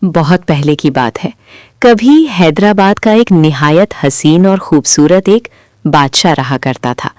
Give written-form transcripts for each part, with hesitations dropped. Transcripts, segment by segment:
بہت پہلے کی بات ہے، کبھی حیدرآباد کا ایک نہایت حسین اور خوبصورت ایک بادشاہ رہا کرتا تھا۔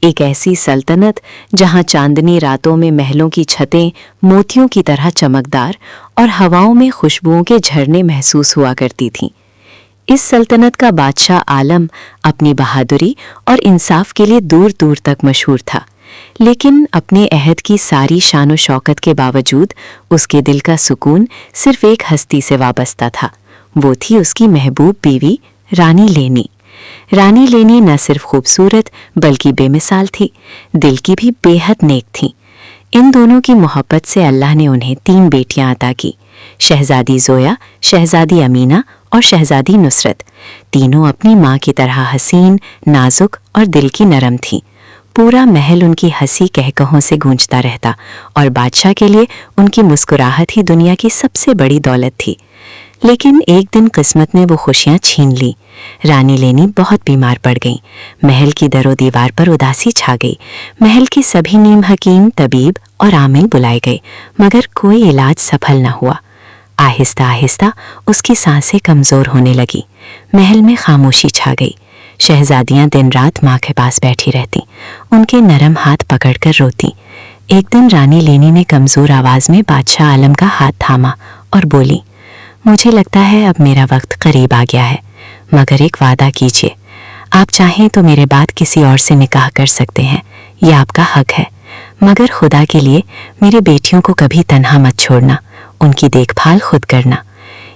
ایک ایسی سلطنت جہاں چاندنی راتوں میں محلوں کی چھتیں موتیوں کی طرح چمکدار اور ہواؤں میں خوشبوؤں کے جھرنے محسوس ہوا کرتی تھیں۔ اس سلطنت کا بادشاہ عالم اپنی بہادری اور انصاف کے لیے دور دور تک مشہور تھا، لیکن اپنے عہد کی ساری شان و شوکت کے باوجود اس کے دل کا سکون صرف ایک ہستی سے وابستہ تھا۔ وہ تھی اس کی محبوب بیوی رانی لینی۔ رانی لینی نہ صرف خوبصورت بلکہ بے مثال تھی، دل کی بھی بے حد نیک تھیں۔ ان دونوں کی محبت سے اللہ نے انہیں 3 بیٹیاں عطا کی، شہزادی زویا، شہزادی امینہ اور شہزادی نصرت۔ تینوں اپنی ماں کی طرح حسین، نازک اور دل کی نرم تھیں۔ پورا محل ان کی ہنسی کہکہوں سے گونجتا رہتا اور بادشاہ کے لیے ان کی مسکراہٹ ہی دنیا کی سب سے بڑی دولت تھی۔ لیکن ایک دن قسمت نے وہ خوشیاں چھین لی۔ رانی لینی بہت بیمار پڑ گئیں۔ محل کی در و دیوار پر اداسی چھا گئی۔ محل کے سبھی نیم حکیم، طبیب اور عامل بلائے گئے، مگر کوئی علاج سفل نہ ہوا۔ آہستہ آہستہ اس کی سانسیں کمزور ہونے لگی۔ محل میں خاموشی چھا گئی۔ شہزادیاں دن رات ماں کے پاس بیٹھی رہتی، ان کے نرم ہاتھ پکڑ کر روتی۔ ایک دن رانی لینی نے کمزور آواز میں بادشاہ عالم کا ہاتھ تھاما اور بولی، مجھے لگتا ہے اب میرا وقت قریب آ گیا ہے، مگر ایک وعدہ کیجیے۔ آپ چاہیں تو میرے بعد کسی اور سے نکاح کر سکتے ہیں، یہ آپ کا حق ہے، مگر خدا کے لیے میری بیٹیوں کو کبھی تنہا مت چھوڑنا، ان کی دیکھ بھال خود کرنا۔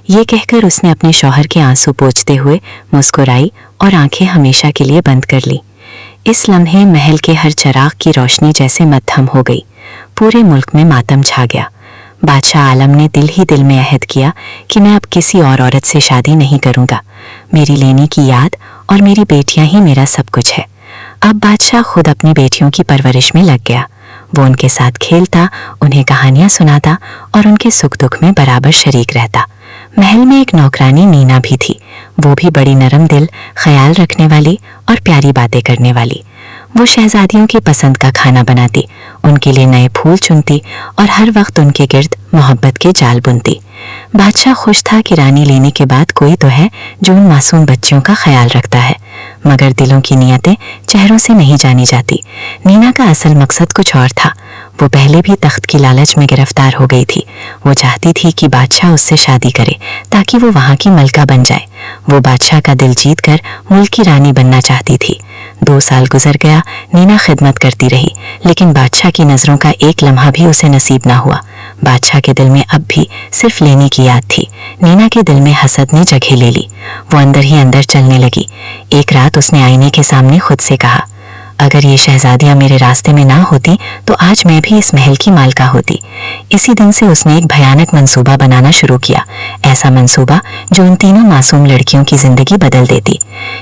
یہ کہہ کر اس نے اپنے شوہر کے آنسو پوچھتے ہوئے مسکرائی اور آنکھیں ہمیشہ کے لیے بند کر لی۔ اس لمحے محل کے ہر چراغ کی روشنی جیسے مدھم ہو گئی۔ پورے ملک میں ماتم چھا گیا۔ بادشاہ عالم نے دل ہی دل میں عہد کیا کہ میں اب کسی اور عورت سے شادی نہیں کروں گا۔ میری لینی کی یاد اور میری بیٹیاں ہی میرا سب کچھ ہے۔ اب بادشاہ خود اپنی بیٹیوں کی پرورش میں لگ گیا۔ وہ ان کے ساتھ کھیلتا، انہیں کہانیاں سناتا اور ان کے سکھ دکھ میں برابر شریک رہتا۔ محل میں ایک نوکرانی نینا بھی تھی، وہ بھی بڑی نرم دل، خیال رکھنے والی اور پیاری باتیں کرنے والی۔ وہ شہزادیوں کی پسند کا کھانا بناتی، ان کے لیے نئے پھول چنتی اور ہر وقت ان کے گرد محبت کے جال بنتی۔ بادشاہ خوش تھا کہ رانی لینے کے بعد کوئی تو ہے جو ان معصوم بچیوں کا خیال رکھتا ہے، مگر دلوں کی نیتیں چہروں سے نہیں جانی جاتی۔ نینا کا اصل مقصد کچھ اور تھا۔ وہ پہلے بھی تخت کی لالچ میں گرفتار ہو گئی تھی۔ وہ چاہتی تھی کہ بادشاہ اس سے شادی کرے تاکہ وہ وہاں کی ملکہ بن جائے۔ وہ بادشاہ کا دل جیت کر ملک کی رانی بننا چاہتی تھی۔ 2 سال گزر گیا، نینا خدمت کرتی رہی، لیکن بادشاہ کی نظروں کا ایک لمحہ بھی اسے نصیب نہ ہوا۔ بادشاہ کے دل میں اب بھی صرف لینی کی یاد تھی۔ نینا کے دل میں حسد نے جگہ لے لی۔ وہ اندر ہی اندر چلنے لگی۔ ایک رات اس نے آئینے کے سامنے خود سے کہا، اگر یہ شہزادیاں میرے راستے میں نہ ہوتی تو آج میں بھی اس محل کی مالکہ ہوتی۔ اسی دن سے اس نے ایک بھیانک منصوبہ بنانا شروع کیا، ایسا منصوبہ جو ان تینوں معصوم لڑکیوں کی زندگی بدل دیتی۔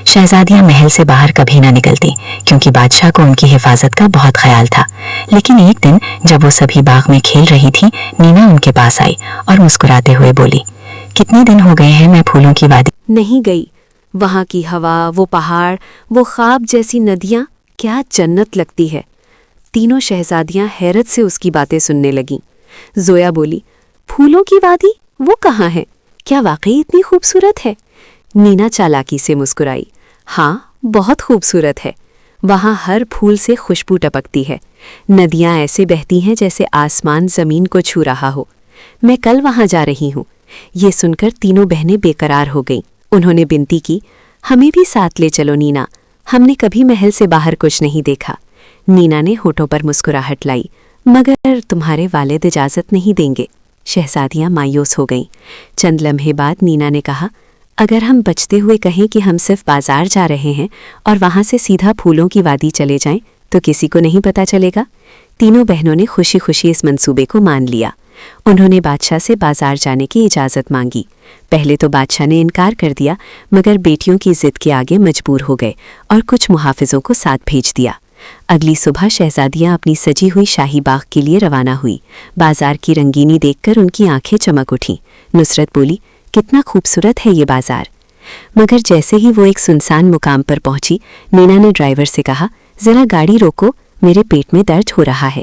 شہزادیاں محل سے باہر کبھی نہ نکلتی کیونکہ بادشاہ کو ان کی حفاظت کا بہت خیال تھا۔ لیکن ایک دن جب وہ سبھی باغ میں کھیل رہی تھی، نینا ان کے پاس آئی اور مسکراتے ہوئے بولی، کتنے دن ہو گئے ہیں میں پھولوں کی وادی نہیں گئی۔ وہاں کی ہوا، وہ پہاڑ، وہ خواب جیسی ندیاں کیا جنت لگتی ہے۔ تینوں شہزادیاں حیرت سے اس کی باتیں سننے لگیں۔ زویا بولی، پھولوں کی وادی وہ کہاں ہے؟ کیا واقعی اتنی خوبصورت ہے؟ نینا چالاکی سے مسکرائی، ہاں بہت خوبصورت ہے۔ وہاں ہر پھول سے خوشبو ٹپکتی ہے، ندیاں ایسے بہتی ہیں جیسے آسمان زمین کو چھو رہا ہو۔ میں کل وہاں جا رہی ہوں۔ یہ سن کر تینوں بہنیں بے قرار ہو گئیں۔ انہوں نے بنتی کی، ہمیں بھی ساتھ لے چلو نینا، ہم نے کبھی محل سے باہر کچھ نہیں دیکھا۔ نینا نے ہونٹوں پر مسکراہٹ لائی، مگر تمہارے والد اجازت نہیں دیں گے۔ شہزادیاں مایوس ہو گئیں۔ چند لمحے بعد نینا نے کہا، اگر ہم بچتے ہوئے کہیں کہ ہم صرف بازار جا رہے ہیں اور وہاں سے سیدھا پھولوں کی وادی چلے جائیں تو کسی کو نہیں پتہ چلے گا۔ تینوں بہنوں نے خوشی خوشی اس منصوبے کو مان لیا۔ انہوں نے بادشاہ سے بازار جانے کی اجازت مانگی۔ پہلے تو بادشاہ نے انکار کر دیا، مگر بیٹیوں کی ضد کے آگے مجبور ہو گئے اور کچھ محافظوں کو ساتھ بھیج دیا۔ اگلی صبح شہزادیاں اپنی سجی ہوئی شاہی باغ کے لیے روانہ ہوئی۔ بازار کی رنگینی دیکھ کر ان کی آنکھیں چمک اٹھیں۔ نصرت بولی، کتنا خوبصورت ہے یہ بازار۔ مگر جیسے ہی وہ ایک سنسان مقام پر پہنچی، نینا نے ڈرائیور سے کہا، ذرا گاڑی روکو، میرے پیٹ میں درد ہو رہا ہے۔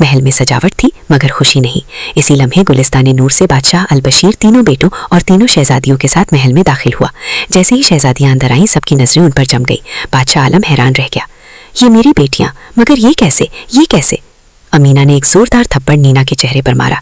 محل میں سجاوٹ تھی مگر خوشی نہیں۔ اسی لمحے گلستان نور سے بادشاہ البشیر تینوں بیٹوں اور تینوں شہزادیوں کے ساتھ محل میں داخل ہوا۔ جیسے ہی شہزادیاں اندر آئیں سب کی نظریں ان پر جم گئی۔ بادشاہ عالم حیران رہ گیا، یہ میری بیٹیاں، مگر یہ کیسے؟ امینہ نے ایک زوردار تھپڑ نینا کے چہرے پر مارا۔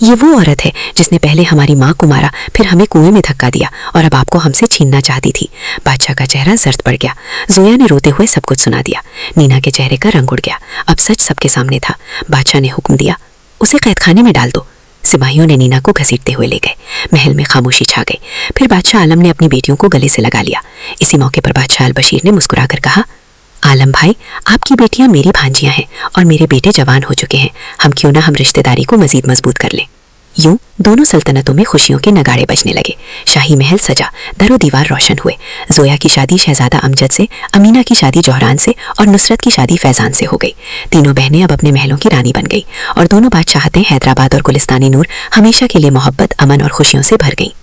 یہ وہ عورت ہے جس نے پہلے ہماری ماں کو مارا، پھر ہمیں کنویں میں دھکا دیا اور اب آپ کو ہم سے چھیننا چاہتی تھی۔ بادشاہ کا چہرہ زرد پڑ گیا۔ زویا نے روتے ہوئے سب کچھ سنا دیا۔ نینا کے چہرے کا رنگ اڑ گیا۔ اب سچ سب کے سامنے تھا۔ بادشاہ نے حکم دیا، اسے قید خانے میں ڈال دو۔ سپاہیوں نے نینا کو گھسیٹتے ہوئے لے گئے۔ محل میں خاموشی چھا گئی۔ پھر بادشاہ عالم نے اپنی بیٹیوں کو گلے سے لگا لیا۔ اسی موقع پر بادشاہ البشیر نے مسکرا کر کہا، عالم بھائی، آپ کی بیٹیاں میری بھانجیاں ہیں اور میرے بیٹے جوان ہو چکے ہیں، ہم کیوں نہ ہم رشتہ داری کو مزید مضبوط کر لیں۔ یوں دونوں سلطنتوں میں خوشیوں کے نگاڑے بجنے لگے۔ شاہی محل سجا، در و دیوار روشن ہوئے۔ زویا کی شادی شہزادہ امجد سے، امینہ کی شادی جوہران سے اور نصرت کی شادی فیضان سے ہو گئی۔ تینوں بہنیں اب اپنے محلوں کی رانی بن گئی اور دونوں بادشاہتیں حیدرآباد اور گلستان نور ہمیشہ کے لیے محبت، امن اور خوشیوں سے بھر گئیں۔